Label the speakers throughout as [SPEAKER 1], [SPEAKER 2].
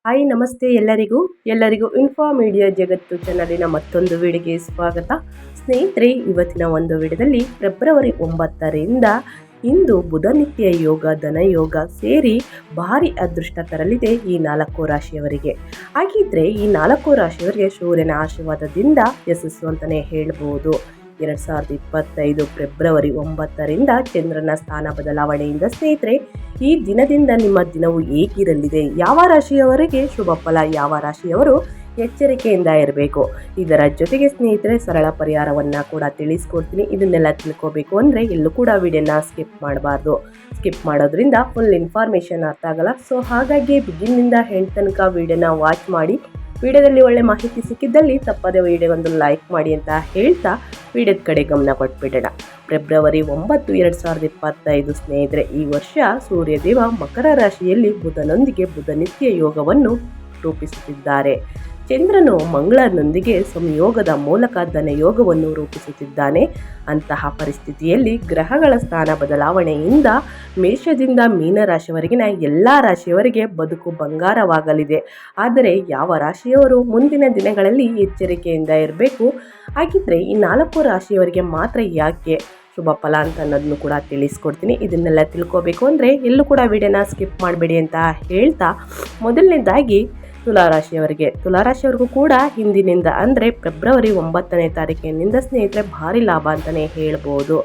[SPEAKER 1] Hi ನಮಸ್ತೆ ಎಲ್ಲರಿಗೂ info media ಜಗತ್ತು ಚಾನಲಿನ ಮತ್ತೊಂದು ವಿಡಿಯೋಗೆ ಸ್ವಾಗತ. ಸ್ನೇಹಿತರೆ, ಇವತ್ತಿನ ಒಂದು ವಿಡಿಯೋದಲ್ಲಿ ಫೆಬ್ರವರಿ 9ರಿಂದ ಇಂದು ಬುಧನಿತ್ಯ ಯೋಗ ಧನಯೋಗ ಸೇರಿ ಭಾರಿ ಅದೃಷ್ಟ ತರಲಿದೆ ಈ 4 ರಾಶಿಯವರಿಗೆ. ಹಾಗಿದ್ರೆ ಈ 4 ರಾಶಿಯವರಿಗೆ ಸೂರ್ಯನ ಆಶೀರ್ವಾದದಿಂದ ಯಶಸ್ಸು ಅಂತಲೇ ಹೇಳ್ಬೋದು. 2025 ಫೆಬ್ರವರಿ 9ರಿಂದ ಚಂದ್ರನ ಸ್ಥಾನ ಬದಲಾವಣೆಯಿಂದ ಸ್ನೇಹಿತರೆ, ಈ ದಿನದಿಂದ ನಿಮ್ಮ ದಿನವು ಹೇಗಿರಲಿದೆ, ಯಾವ ರಾಶಿಯವರಿಗೆ ಶುಭ ಫಲ, ಯಾವ ರಾಶಿಯವರು ಎಚ್ಚರಿಕೆಯಿಂದ ಇರಬೇಕು, ಇದರ ಜೊತೆಗೆ ಸ್ನೇಹಿತರೆ ಸರಳ ಪರಿಹಾರವನ್ನು ಕೂಡ ತಿಳಿಸ್ಕೊಡ್ತೀನಿ. ಇದನ್ನೆಲ್ಲ ತಿಳ್ಕೋಬೇಕು ಅಂದರೆ ಎಲ್ಲೂ ಕೂಡ ವಿಡಿಯೋನ ಸ್ಕಿಪ್ ಮಾಡಬಾರ್ದು. ಸ್ಕಿಪ್ ಮಾಡೋದ್ರಿಂದ ಫುಲ್ ಇನ್ಫಾರ್ಮೇಷನ್ ಅರ್ಥ ಆಗಲ್ಲ. ಸೊ ಹಾಗಾಗಿ ಬಿಗಿನ್ನಿಂದ ಎಂಡ್ ತನಕ ವಿಡಿಯೋನ ವಾಚ್ ಮಾಡಿ. ವಿಡಿಯೋದಲ್ಲಿ ಒಳ್ಳೆ ಮಾಹಿತಿ ಸಿಕ್ಕಿದ್ದಲ್ಲಿ ತಪ್ಪದೆ ವಿಡಿಯೋ ಒಂದು ಲೈಕ್ ಮಾಡಿ ಅಂತ ಹೇಳ್ತಾ ವಿಡಿಯೋದ ಕಡೆ ಗಮನ ಕೊಟ್ಬಿಡೋಣ. ಫೆಬ್ರವರಿ 9, 2025 ಸ್ನೇಹಿತರೆ, ಈ ವರ್ಷ ಸೂರ್ಯದೇವ ಮಕರ ರಾಶಿಯಲ್ಲಿ ಬುಧನೊಂದಿಗೆ ಬುಧನಿತ್ಯ ಯೋಗವನ್ನು ರೂಪಿಸುತ್ತಿದ್ದಾರೆ. ಚಂದ್ರನು ಮಂಗಳನೊಂದಿಗೆ ಸಂಯೋಗದ ಮೂಲಕ ಧನಯೋಗವನ್ನು ರೂಪಿಸುತ್ತಿದ್ದಾನೆ. ಅಂತಹ ಪರಿಸ್ಥಿತಿಯಲ್ಲಿ ಗ್ರಹಗಳ ಸ್ಥಾನ ಬದಲಾವಣೆಯಿಂದ ಮೇಷದಿಂದ ಮೀನರಾಶಿಯವರೆಗಿನ ಎಲ್ಲ ರಾಶಿಯವರಿಗೆ ಬದುಕು ಬಂಗಾರವಾಗಲಿದೆ. ಆದರೆ ಯಾವ ರಾಶಿಯವರು ಮುಂದಿನ ದಿನಗಳಲ್ಲಿ ಎಚ್ಚರಿಕೆಯಿಂದ ಇರಬೇಕು, ಹಾಗಿದ್ರೆ ಈ 4 ರಾಶಿಯವರಿಗೆ ಮಾತ್ರ ಯಾಕೆ ಶುಭ ಫಲ ಅಂತ ಅನ್ನೋದನ್ನು ಕೂಡ ತಿಳಿಸ್ಕೊಡ್ತೀನಿ. ಇದನ್ನೆಲ್ಲ ತಿಳ್ಕೋಬೇಕು ಅಂದರೆ ಎಲ್ಲೂ ಕೂಡ ವಿಡಿಯೋನ ಸ್ಕಿಪ್ ಮಾಡಬೇಡಿ ಅಂತ ಹೇಳ್ತಾ, ಮೊದಲನೇದಾಗಿ ತುಲಾರಾಶಿಯವರಿಗೂ ಕೂಡ ಹಿಂದಿನಿಂದ ಅಂದರೆ ಫೆಬ್ರವರಿ 9ನೇ ತಾರೀಕಿನಿಂದ ಸ್ನೇಹಿತರೆ ಭಾರಿ ಲಾಭ ಅಂತಲೇ ಹೇಳ್ಬೋದು.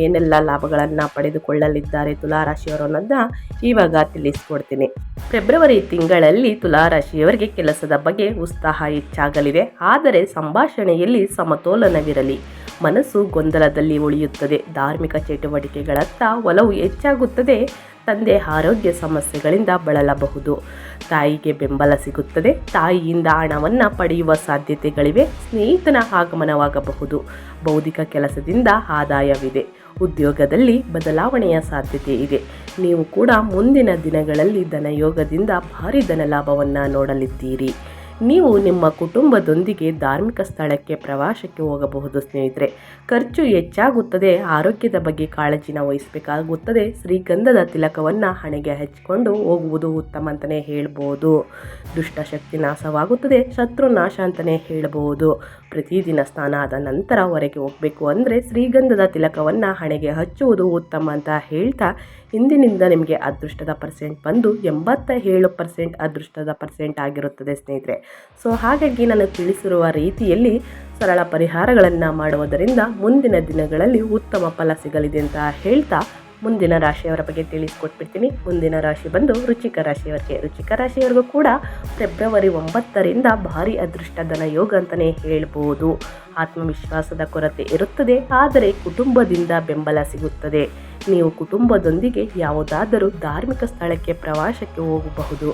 [SPEAKER 1] ಏನೆಲ್ಲ ಲಾಭಗಳನ್ನು ಪಡೆದುಕೊಳ್ಳಲಿದ್ದಾರೆ ತುಲಾರಾಶಿಯವರು ಅನ್ನೋದನ್ನ ಇವಾಗ ತಿಳಿಸ್ಕೊಡ್ತೀನಿ. ಫೆಬ್ರವರಿ ತಿಂಗಳಲ್ಲಿ ತುಲಾರಾಶಿಯವರಿಗೆ ಕೆಲಸದ ಬಗ್ಗೆ ಉತ್ಸಾಹ ಹೆಚ್ಚಾಗಲಿದೆ. ಆದರೆ ಸಂಭಾಷಣೆಯಲ್ಲಿ ಸಮತೋಲನವಿರಲಿ. ಮನಸ್ಸು ಗೊಂದಲದಲ್ಲಿ ಉಳಿಯುತ್ತದೆ. ಧಾರ್ಮಿಕ ಚಟುವಟಿಕೆಗಳತ್ತ ಒಲವು ಹೆಚ್ಚಾಗುತ್ತದೆ. ತಂದೆ ಆರೋಗ್ಯ ಸಮಸ್ಯೆಗಳಿಂದ ಬಳಲಬಹುದು. ತಾಯಿಗೆ ಬೆಂಬಲ ಸಿಗುತ್ತದೆ. ತಾಯಿಯಿಂದ ಹಣವನ್ನು ಪಡೆಯುವ ಸಾಧ್ಯತೆಗಳಿವೆ. ಸ್ನೇಹಿತನ ಆಗಮನವಾಗಬಹುದು. ಬೌದ್ಧಿಕ ಕೆಲಸದಿಂದ ಆದಾಯವಿದೆ. ಉದ್ಯೋಗದಲ್ಲಿ ಬದಲಾವಣೆಯ ಸಾಧ್ಯತೆ ಇದೆ. ನೀವು ಕೂಡ ಮುಂದಿನ ದಿನಗಳಲ್ಲಿ ಧನಯೋಗದಿಂದ ಭಾರಿ ಧನ ಲಾಭವನ್ನು ನೋಡಲಿದ್ದೀರಿ. ನೀವು ನಿಮ್ಮ ಕುಟುಂಬದೊಂದಿಗೆ ಧಾರ್ಮಿಕ ಸ್ಥಳಕ್ಕೆ ಪ್ರವಾಸಕ್ಕೆ ಹೋಗಬಹುದು ಸ್ನೇಹಿತರೆ. ಖರ್ಚು ಹೆಚ್ಚಾಗುತ್ತದೆ. ಆರೋಗ್ಯದ ಬಗ್ಗೆ ಕಾಳಜಿನ ವಹಿಸಬೇಕಾಗುತ್ತದೆ. ಶ್ರೀಗಂಧದ ತಿಲಕವನ್ನು ಹಣೆಗೆ ಹಚ್ಚಿಕೊಂಡು ಹೋಗುವುದು ಉತ್ತಮ ಅಂತಲೇ ಹೇಳ್ಬೋದು. ದುಷ್ಟಶಕ್ತಿ ನಾಶವಾಗುತ್ತದೆ. ಶತ್ರು ನಾಶ ಅಂತಲೇ ಹೇಳ್ಬೋದು. ಪ್ರತಿದಿನ ಸ್ನಾನ ಆದ ನಂತರ ಹೊರಗೆ ಹೋಗಬೇಕು ಅಂದರೆ ಶ್ರೀಗಂಧದ ತಿಲಕವನ್ನು ಹಣೆಗೆ ಹಚ್ಚುವುದು ಉತ್ತಮ ಅಂತ ಹೇಳ್ತಾ, ಇಂದಿನಿಂದ ನಿಮಗೆ ಅದೃಷ್ಟದ ಪರ್ಸೆಂಟ್ ಬಂದು 87% ಅದೃಷ್ಟದ ಪರ್ಸೆಂಟ್ ಆಗಿರುತ್ತದೆ ಸ್ನೇಹಿತರೆ. ಸೊ ಹಾಗಾಗಿ ನಾನು ತಿಳಿಸಿರುವ ರೀತಿಯಲ್ಲಿ ಸರಳ ಪರಿಹಾರಗಳನ್ನು ಮಾಡುವುದರಿಂದ ಮುಂದಿನ ದಿನಗಳಲ್ಲಿ ಉತ್ತಮ ಫಲ ಸಿಗಲಿದೆ ಅಂತ ಹೇಳ್ತಾ, ಮುಂದಿನ ರಾಶಿಯವರ ಬಗ್ಗೆ ತಿಳಿಸ್ಕೊಟ್ಬಿಡ್ತೀನಿ. ಮುಂದಿನ ರಾಶಿ ಬಂದು ವೃಶ್ಚಿಕ ರಾಶಿಯವರಿಗೆ. ವೃಶ್ಚಿಕ ರಾಶಿಯವರಿಗೂ ಕೂಡ ಫೆಬ್ರವರಿ 9ರಿಂದ ಭಾರಿ ಅದೃಷ್ಟ ಧನ ಯೋಗ ಅಂತಲೇ ಹೇಳ್ಬೋದು. ಆತ್ಮವಿಶ್ವಾಸದ ಕೊರತೆ ಇರುತ್ತದೆ, ಆದರೆ ಕುಟುಂಬದಿಂದ ಬೆಂಬಲ ಸಿಗುತ್ತದೆ. ನೀವು ಕುಟುಂಬದೊಂದಿಗೆ ಯಾವುದಾದರೂ ಧಾರ್ಮಿಕ ಸ್ಥಳಕ್ಕೆ ಪ್ರವಾಸಕ್ಕೆ ಹೋಗಬಹುದು.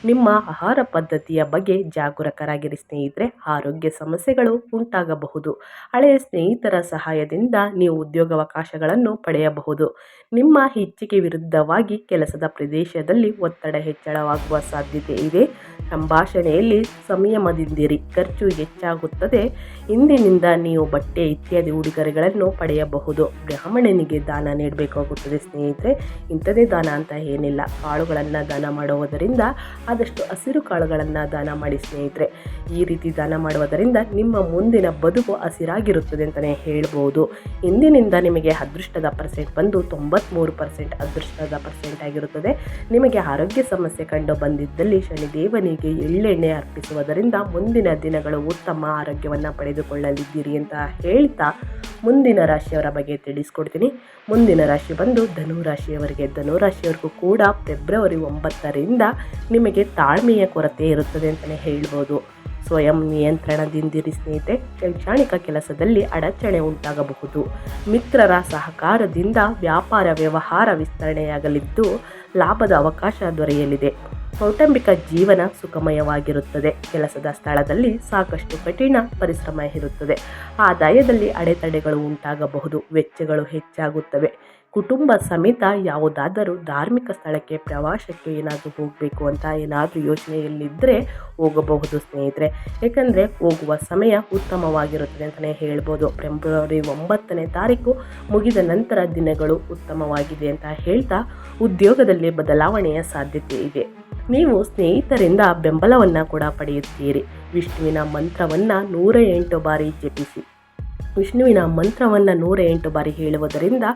[SPEAKER 1] ನಿಮ್ಮ ಆಹಾರ ಪದ್ಧತಿಯ ಬಗ್ಗೆ ಜಾಗರೂಕರಾಗಿರಿ ಸ್ನೇಹಿತರೆ. ಆರೋಗ್ಯ ಸಮಸ್ಯೆಗಳು ಉಂಟಾಗಬಹುದು. ಹಳೆಯ ಸ್ನೇಹಿತರ ಸಹಾಯದಿಂದ ನೀವು ಉದ್ಯೋಗಾವಕಾಶಗಳನ್ನು ಪಡೆಯಬಹುದು. ನಿಮ್ಮ ಇಚ್ಛೆಗೆ ವಿರುದ್ಧವಾಗಿ ಕೆಲಸದ ಪ್ರದೇಶದಲ್ಲಿ ಒತ್ತಡ ಹೆಚ್ಚಳವಾಗುವ ಸಾಧ್ಯತೆ ಇದೆ. ಸಂಭಾಷಣೆಯಲ್ಲಿ ಸಂಯಮದಿಂದಿರಿ. ಖರ್ಚು ಹೆಚ್ಚಾಗುತ್ತದೆ. ಇಂದಿನಿಂದ ನೀವು ಬಟ್ಟೆ ಇತ್ಯಾದಿ ಉಡುಗೊರೆಗಳನ್ನು ಪಡೆಯಬಹುದು. ಬ್ರಾಹ್ಮಣನಿಗೆ ದಾನ ನೀಡಬೇಕಾಗುತ್ತದೆ ಸ್ನೇಹಿತರೆ. ಇಂಥದೇ ದಾನ ಅಂತ ಏನಿಲ್ಲ. ಕಾಳುಗಳನ್ನು ದಾನ ಮಾಡುವುದರಿಂದ ಆದಷ್ಟು ಹಸಿರು ಕಾಳುಗಳನ್ನು ದಾನ ಮಾಡಿ ಸ್ನೇಹಿತರೆ. ಈ ರೀತಿ ದಾನ ಮಾಡುವುದರಿಂದ ನಿಮ್ಮ ಮುಂದಿನ ಬದುಕು ಹಸಿರಾಗಿರುತ್ತದೆ ಅಂತಲೇ ಹೇಳ್ಬೋದು. ಇಂದಿನಿಂದ ನಿಮಗೆ ಅದೃಷ್ಟದ ಪರ್ಸೆಂಟ್ ಬಂದು 93% ಅದೃಷ್ಟದ ಪರ್ಸೆಂಟ್ ಆಗಿರುತ್ತದೆ. ನಿಮಗೆ ಆರೋಗ್ಯ ಸಮಸ್ಯೆ ಕಂಡು ಬಂದಿದ್ದಲ್ಲಿ ಶನಿದೇವನಿಗೆ ಎಳ್ಳೆಣ್ಣೆ ಅರ್ಪಿಸುವುದರಿಂದ ಮುಂದಿನ ದಿನಗಳು ಉತ್ತಮ ಆರೋಗ್ಯವನ್ನು ಪಡೆದುಕೊಳ್ಳಲಿದ್ದೀರಿ ಅಂತ ಹೇಳ್ತಾ, ಮುಂದಿನ ರಾಶಿಯವರ ಬಗ್ಗೆ ತಿಳಿಸ್ಕೊಡ್ತೀನಿ. ಮುಂದಿನ ರಾಶಿ ಬಂದು ಧನುರಾಶಿಯವರಿಗೆ. ಧನುರಾಶಿಯವರಿಗೂ ಕೂಡ ಫೆಬ್ರವರಿ 9ರಿಂದ ನಿಮಗೆ ತಾಳ್ಮೆಯ ಕೊರತೆ ಇರುತ್ತದೆ ಅಂತಲೇ ಹೇಳ್ಬೋದು. ಸ್ವಯಂ ನಿಯಂತ್ರಣದಿಂದಿರಿ ಸ್ನೇಹಿತರೆ. ಶೈಕ್ಷಣಿಕ ಕೆಲಸದಲ್ಲಿ ಅಡಚಣೆ ಉಂಟಾಗಬಹುದು. ಮಿತ್ರರ ಸಹಕಾರದಿಂದ ವ್ಯಾಪಾರ ವ್ಯವಹಾರ ವಿಸ್ತರಣೆಯಾಗಲಿದ್ದು ಲಾಭದ ಅವಕಾಶ ದೊರೆಯಲಿದೆ. ಕೌಟುಂಬಿಕ ಜೀವನ ಸುಖಮಯವಾಗಿರುತ್ತದೆ. ಕೆಲಸದ ಸ್ಥಳದಲ್ಲಿ ಸಾಕಷ್ಟು ಕಠಿಣ ಪರಿಶ್ರಮ ಇರುತ್ತದೆ. ಆದಾಯದಲ್ಲಿ ಅಡೆತಡೆಗಳು ಉಂಟಾಗಬಹುದು. ವೆಚ್ಚಗಳು ಹೆಚ್ಚಾಗುತ್ತವೆ. ಕುಟುಂಬ ಸಮೇತ ಯಾವುದಾದರೂ ಧಾರ್ಮಿಕ ಸ್ಥಳಕ್ಕೆ ಪ್ರವಾಸಕ್ಕೆ ಏನಾದರೂ ಹೋಗಬೇಕು ಅಂತ ಏನಾದರೂ ಯೋಚನೆಯಲ್ಲಿದ್ದರೆ ಹೋಗಬಹುದು ಸ್ನೇಹಿತರೆ. ಏಕೆಂದರೆ ಹೋಗುವ ಸಮಯ ಉತ್ತಮವಾಗಿರುತ್ತದೆ ಅಂತಲೇ ಹೇಳ್ಬೋದು. ಫೆಬ್ರವರಿ 9ನೇ ತಾರೀಕು ಮುಗಿದ ನಂತರ ದಿನಗಳು ಉತ್ತಮವಾಗಿದೆ ಅಂತ ಹೇಳ್ತಾ, ಉದ್ಯೋಗದಲ್ಲಿ ಬದಲಾವಣೆಯ ಸಾಧ್ಯತೆ ಇದೆ. ನೀವು ಸ್ನೇಹಿತರಿಂದ ಬೆಂಬಲವನ್ನು ಕೂಡ ಪಡೆಯುತ್ತೀರಿ. ವಿಷ್ಣುವಿನ ಮಂತ್ರವನ್ನು 108 ಬಾರಿ ಜಪಿಸಿ. ವಿಷ್ಣುವಿನ ಮಂತ್ರವನ್ನು 108 ಬಾರಿ ಹೇಳುವುದರಿಂದ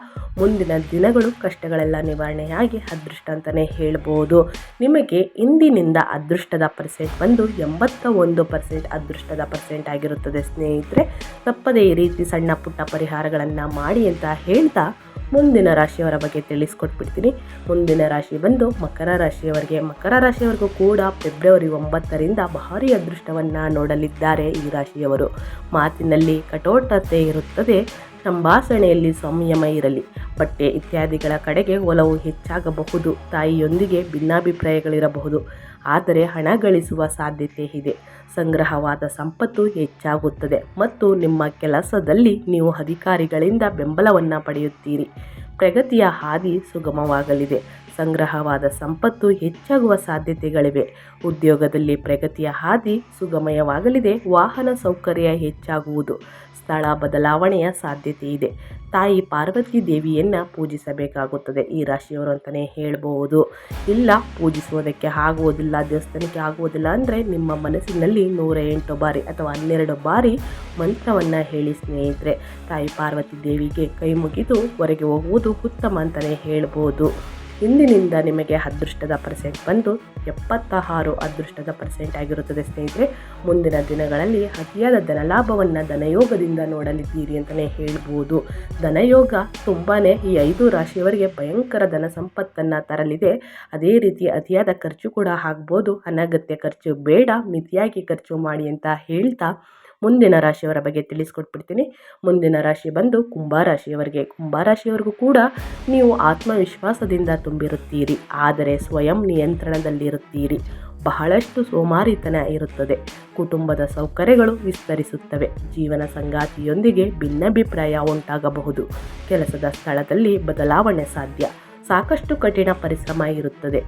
[SPEAKER 1] ಮುಂದಿನ ದಿನಗಳು ಕಷ್ಟಗಳೆಲ್ಲ ನಿವಾರಣೆಯಾಗಿ ಅದೃಷ್ಟ ಅಂತಲೇ ಹೇಳ್ಬೋದು. ನಿಮಗೆ ಇಂದಿನಿಂದ ಅದೃಷ್ಟದ ಪರ್ಸೆಂಟ್ ಬಂದು 81% ಅದೃಷ್ಟದ ಪರ್ಸೆಂಟ್ ಆಗಿರುತ್ತದೆ ಸ್ನೇಹಿತರೆ. ತಪ್ಪದೇ ಈ ರೀತಿ ಸಣ್ಣ ಪುಟ್ಟ ಪರಿಹಾರಗಳನ್ನು ಮಾಡಿ ಅಂತ ಹೇಳ್ತಾ ಮುಂದಿನ ರಾಶಿಯವರ ಬಗ್ಗೆ ತಿಳಿಸ್ಕೊಟ್ಬಿಡ್ತೀನಿ. ಮುಂದಿನ ರಾಶಿ ಬಂದು ಮಕರ ರಾಶಿಯವರಿಗೆ. ಮಕರ ರಾಶಿಯವರಿಗೂ ಕೂಡ ಫೆಬ್ರವರಿ 9ರಿಂದ ಭಾರೀ ಅದೃಷ್ಟವನ್ನು ನೋಡಲಿದ್ದಾರೆ ಈ ರಾಶಿಯವರು. ಮಾತಿನಲ್ಲಿ ಕಠೋರತೆ ಇರುತ್ತದೆ, ಸಂಭಾಷಣೆಯಲ್ಲಿ ಸಂಯಮ ಇರಲಿ. ಬಟ್ಟೆ ಇತ್ಯಾದಿಗಳ ಕಡೆಗೆ ಒಲವು ಹೆಚ್ಚಾಗಬಹುದು. ತಾಯಿಯೊಂದಿಗೆ ಭಿನ್ನಾಭಿಪ್ರಾಯಗಳಿರಬಹುದು, ಆದರೆ ಹಣ ಗಳಿಸುವ ಸಾಧ್ಯತೆ ಇದೆ. ಸಂಗ್ರಹವಾದ ಸಂಪತ್ತು ಹೆಚ್ಚಾಗುತ್ತದೆ ಮತ್ತು ನಿಮ್ಮ ಕೆಲಸದಲ್ಲಿ ನೀವು ಅಧಿಕಾರಿಗಳಿಂದ ಬೆಂಬಲವನ್ನು ಪಡೆಯುತ್ತೀರಿ. ಪ್ರಗತಿಯ ಹಾದಿ ಸುಗಮವಾಗಲಿದೆ. ಸಂಗ್ರಹವಾದ ಸಂಪತ್ತು ಹೆಚ್ಚಾಗುವ ಸಾಧ್ಯತೆಗಳಿವೆ. ಉದ್ಯೋಗದಲ್ಲಿ ಪ್ರಗತಿಯ ಹಾದಿ ಸುಗಮಯವಾಗಲಿದೆ. ವಾಹನ ಸೌಕರ್ಯ ಹೆಚ್ಚಾಗುವುದು. ಸ್ಥಳ ಬದಲಾವಣೆಯ ಸಾಧ್ಯತೆ ಇದೆ. ತಾಯಿ ಪಾರ್ವತಿ ದೇವಿಯನ್ನು ಪೂಜಿಸಬೇಕಾಗುತ್ತದೆ ಈ ರಾಶಿಯವರು ಅಂತಲೇ ಹೇಳ್ಬೋದು. ಇಲ್ಲ ಪೂಜಿಸುವುದಕ್ಕೆ ಆಗುವುದಿಲ್ಲ, ದೇವಸ್ಥಾನಕ್ಕೆ ಆಗುವುದಿಲ್ಲ ಅಂದರೆ ನಿಮ್ಮ ಮನಸ್ಸಿನಲ್ಲಿ 108 ಬಾರಿ ಅಥವಾ 12 ಬಾರಿ ಮಂತ್ರವನ್ನು ಹೇಳಿ ಸ್ನೇಹಿತರೆ. ತಾಯಿ ಪಾರ್ವತಿ ದೇವಿಗೆ ಕೈ ಮುಗಿದು ಹೊರಗೆ ಹೋಗುವುದು ಉತ್ತಮ ಅಂತಲೇ ಹೇಳ್ಬೋದು. ಇಂದಿನಿಂದ ನಿಮಗೆ ಅದೃಷ್ಟದ ಪರ್ಸೆಂಟ್ ಬಂದು 76 ಅದೃಷ್ಟದ ಪರ್ಸೆಂಟ್ ಆಗಿರುತ್ತದೆ ಸ್ನೇಹಿತರೆ. ಮುಂದಿನ ದಿನಗಳಲ್ಲಿ ಅತಿಯಾದ ಧನಲಾಭವನ್ನು ಧನಯೋಗದಿಂದ ನೋಡಲಿದ್ದೀರಿ ಅಂತಲೇ ಹೇಳ್ಬೋದು. ಧನಯೋಗ ತುಂಬಾ ಈ 5 ರಾಶಿಯವರಿಗೆ ಭಯಂಕರ ಧನ ಸಂಪತ್ತನ್ನು ತರಲಿದೆ. ಅದೇ ರೀತಿ ಅತಿಯಾದ ಖರ್ಚು ಕೂಡ ಆಗ್ಬೋದು. ಅನಗತ್ಯ ಖರ್ಚು ಬೇಡ, ಮಿತಿಯಾಗಿ ಖರ್ಚು ಮಾಡಿ ಅಂತ ಹೇಳ್ತಾ ಮುಂದಿನ ರಾಶಿಯವರ ಬಗ್ಗೆ ತಿಳಿಸ್ಕೊಟ್ಬಿಡ್ತೀನಿ. ಮುಂದಿನ ರಾಶಿ ಬಂದು ಕುಂಭರಾಶಿಯವರಿಗೆ. ಕುಂಭರಾಶಿಯವರಿಗೂ ಕೂಡ ನೀವು ಆತ್ಮವಿಶ್ವಾಸದಿಂದ ತುಂಬಿರುತ್ತೀರಿ, ಆದರೆ ಸ್ವಯಂ ನಿಯಂತ್ರಣದಲ್ಲಿರುತ್ತೀರಿ. ಬಹಳಷ್ಟು ಸೋಮಾರಿತನ ಇರುತ್ತದೆ. ಕುಟುಂಬದ ಸೌಕರ್ಯಗಳು ವಿಸ್ತರಿಸುತ್ತವೆ. ಜೀವನ ಸಂಗಾತಿಯೊಂದಿಗೆ ಭಿನ್ನಾಭಿಪ್ರಾಯ ಉಂಟಾಗಬಹುದು. ಕೆಲಸದ ಸ್ಥಳದಲ್ಲಿ ಬದಲಾವಣೆ ಸಾಧ್ಯ. ಸಾಕಷ್ಟು ಕಠಿಣ ಪರಿಶ್ರಮ ಇರುತ್ತದೆ.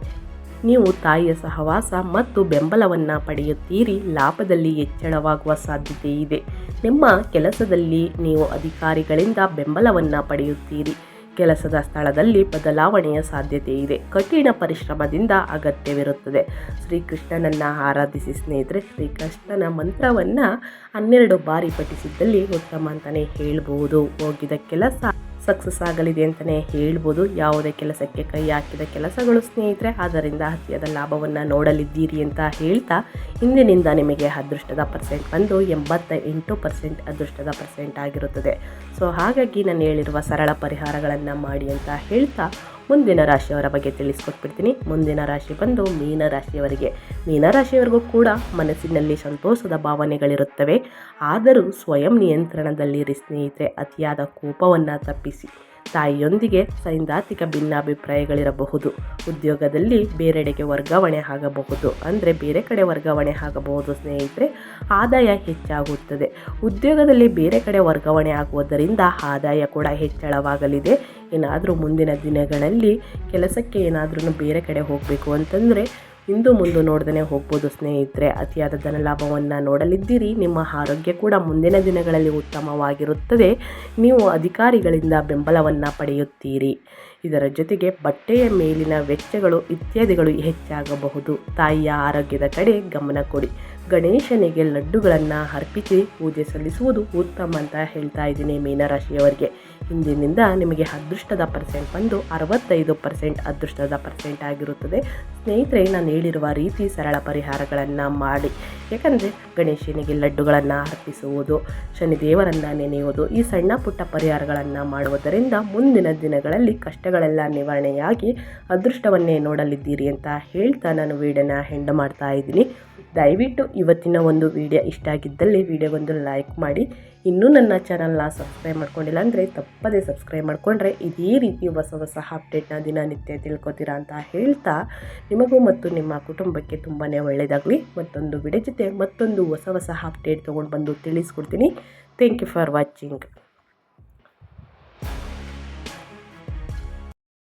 [SPEAKER 1] ನೀವು ತಾಯಿಯ ಸಹವಾಸ ಮತ್ತು ಬೆಂಬಲವನ್ನು ಪಡೆಯುತ್ತೀರಿ. ಲಾಭದಲ್ಲಿ ಹೆಚ್ಚಳವಾಗುವ ಸಾಧ್ಯತೆ ಇದೆ. ನಿಮ್ಮ ಕೆಲಸದಲ್ಲಿ ನೀವು ಅಧಿಕಾರಿಗಳಿಂದ ಬೆಂಬಲವನ್ನು ಪಡೆಯುತ್ತೀರಿ. ಕೆಲಸದ ಸ್ಥಳದಲ್ಲಿ ಬದಲಾವಣೆಯ ಸಾಧ್ಯತೆ ಇದೆ. ಕಠಿಣ ಪರಿಶ್ರಮದಿಂದ ಅಗತ್ಯವಿರುತ್ತದೆ. ಶ್ರೀಕೃಷ್ಣನನ್ನು ಆರಾಧಿಸಿ ಸ್ನೇಹಿತರೆ. ಶ್ರೀಕೃಷ್ಣನ ಮಂತ್ರವನ್ನು 12 ಬಾರಿ ಪಠಿಸಿದ್ದಲ್ಲಿ ಉತ್ತಮ ಅಂತಲೇ ಹೇಳ್ಬೋದು. ಹೋಗಿದ ಕೆಲಸ ಸಕ್ಸಸ್ ಆಗಲಿದೆ ಅಂತಲೇ ಹೇಳ್ಬೋದು. ಯಾವುದೇ ಕೆಲಸಕ್ಕೆ ಕೈ ಹಾಕಿದ ಕೆಲಸಗಳು ಸ್ನೇಹಿತರೆ, ಅದರಿಂದ ಅತಿಯಾದ ಲಾಭವನ್ನು ನೋಡಲಿದ್ದೀರಿ ಅಂತ ಹೇಳ್ತಾ ಇಂದಿನಿಂದ ನಿಮಗೆ ಅದೃಷ್ಟದ ಪರ್ಸೆಂಟ್ ಬಂದು 88% ಅದೃಷ್ಟದ ಪರ್ಸೆಂಟ್ ಆಗಿರುತ್ತದೆ. ಸೊ ಹಾಗಾಗಿ ನಾನು ಹೇಳಿರುವ ಸರಳ ಪರಿಹಾರಗಳನ್ನು ಮಾಡಿ ಅಂತ ಹೇಳ್ತಾ ಮುಂದಿನ ರಾಶಿಯವರ ಬಗ್ಗೆ ತಿಳಿಸ್ಕೊಟ್ಬಿಡ್ತೀನಿ. ಮುಂದಿನ ರಾಶಿ ಬಂದು ಮೀನರಾಶಿಯವರಿಗೆ. ಮೀನರಾಶಿಯವರಿಗೂ ಕೂಡ ಮನಸ್ಸಿನಲ್ಲಿ ಸಂತೋಷದ ಭಾವನೆಗಳಿರುತ್ತವೆ, ಆದರೂ ಸ್ವಯಂ ನಿಯಂತ್ರಣದಲ್ಲಿರಿ ಸ್ನೇಹಿತರೆ. ಅತಿಯಾದ ಕೋಪವನ್ನು ತಪ್ಪಿಸಿ. ತಾಯಿಯೊಂದಿಗೆ ಸೈದ್ಧಾಂತಿಕ ಭಿನ್ನಾಭಿಪ್ರಾಯಗಳಿರಬಹುದು. ಉದ್ಯೋಗದಲ್ಲಿ ಬೇರೆಡೆಗೆ ವರ್ಗಾವಣೆ ಆಗಬಹುದು, ಅಂದರೆ ಬೇರೆ ಕಡೆ ವರ್ಗಾವಣೆ ಆಗಬಹುದು ಸ್ನೇಹಿತರೆ. ಆದಾಯ ಹೆಚ್ಚಾಗುತ್ತದೆ. ಉದ್ಯೋಗದಲ್ಲಿ ಬೇರೆ ಕಡೆ ವರ್ಗಾವಣೆ ಆಗುವುದರಿಂದ ಆದಾಯ ಕೂಡ ಹೆಚ್ಚಳವಾಗಲಿದೆ. ಏನಾದರೂ ಮುಂದಿನ ದಿನಗಳಲ್ಲಿ ಕೆಲಸಕ್ಕೆ ಏನಾದರೂ ಬೇರೆ ಕಡೆ ಹೋಗಬೇಕು ಅಂತಂದರೆ ಇಂದು ಮುಂದೆ ನೋಡ್ದೇ ಹೋಗ್ಬೋದು ಸ್ನೇಹಿತರೆ. ಅತಿಯಾದ ಧನಲಾಭವನ್ನು ನೋಡಲಿದ್ದೀರಿ. ನಿಮ್ಮ ಆರೋಗ್ಯ ಕೂಡ ಮುಂದಿನ ದಿನಗಳಲ್ಲಿ ಉತ್ತಮವಾಗಿರುತ್ತದೆ. ನೀವು ಅಧಿಕಾರಿಗಳಿಂದ ಬೆಂಬಲವನ್ನು ಪಡೆಯುತ್ತೀರಿ. ಇದರ ಜೊತೆಗೆ ಬಟ್ಟೆಯ ಮೇಲಿನ ವೆಚ್ಚಗಳು ಇತ್ಯಾದಿಗಳು ಹೆಚ್ಚಾಗಬಹುದು. ತಾಯಿಯ ಆರೋಗ್ಯದ ಕಡೆ ಗಮನ ಕೊಡಿ. ಗಣೇಶನಿಗೆ ಲಡ್ಡುಗಳನ್ನು ಅರ್ಪಿಸಿ ಪೂಜೆ ಸಲ್ಲಿಸುವುದು ಉತ್ತಮ ಅಂತ ಹೇಳ್ತಾ ಇದ್ದೀನಿ ಮೀನರಾಶಿಯವರಿಗೆ. ಇಂದಿನಿಂದ ನಿಮಗೆ ಅದೃಷ್ಟದ ಪರ್ಸೆಂಟ್ ಬಂದು 65% ಅದೃಷ್ಟದ ಪರ್ಸೆಂಟ್ ಆಗಿರುತ್ತದೆ ಸ್ನೇಹಿತರೆ. ನಾನು ಹೇಳಿರುವ ರೀತಿ ಸರಳ ಪರಿಹಾರಗಳನ್ನು ಮಾಡಿ. ಯಾಕಂದರೆ ಗಣೇಶನಿಗೆ ಲಡ್ಡುಗಳನ್ನು ಅರ್ಪಿಸುವುದು, ಶನಿದೇವರನ್ನು ನೆನೆಯುವುದು, ಈ ಸಣ್ಣ ಪುಟ್ಟ ಪರಿಹಾರಗಳನ್ನು ಮಾಡುವುದರಿಂದ ಮುಂದಿನ ದಿನಗಳಲ್ಲಿ ಕಷ್ಟಗಳೆಲ್ಲ ನಿವಾರಣೆಯಾಗಿ ಅದೃಷ್ಟವನ್ನೇ ನೋಡಲಿದ್ದೀರಿ ಅಂತ ಹೇಳ್ತಾ ನಾನು ವಿಡಿಯೋನ ಎಂಡ್ ಮಾಡ್ತಾ ಇದ್ದೀನಿ. ದಯವಿಟ್ಟು ಇವತ್ತಿನ ಒಂದು ವಿಡಿಯೋ ಇಷ್ಟ ಆಗಿದ್ದಲ್ಲಿ ವಿಡಿಯೋಗೊಂದು ಲೈಕ್ ಮಾಡಿ. ಇನ್ನೂ ನನ್ನ ಚಾನಲ್ನ ಸಬ್ಸ್ಕ್ರೈಬ್ ಮಾಡ್ಕೊಂಡಿಲ್ಲ ಅಂದರೆ ತಪ್ಪದೇ ಸಬ್ಸ್ಕ್ರೈಬ್ ಮಾಡಿಕೊಂಡ್ರೆ ಇದೇ ರೀತಿ ಹೊಸ ಹೊಸ ಅಪ್ಡೇಟ್ನ ದಿನನಿತ್ಯ ತಿಳ್ಕೊತೀರಾ ಅಂತ ಹೇಳ್ತಾ ನಿಮಗೂ ಮತ್ತು ನಿಮ್ಮ ಕುಟುಂಬಕ್ಕೆ ತುಂಬಾ ಒಳ್ಳೆಯದಾಗಲಿ. ಮತ್ತೊಂದು ವಿಡಿಯೋ ಜೊತೆ ಮತ್ತೊಂದು ಹೊಸ ಹೊಸ ಅಪ್ಡೇಟ್ ತೊಗೊಂಡು ಬಂದು ತಿಳಿಸ್ಕೊಡ್ತೀನಿ. Thank you for watching.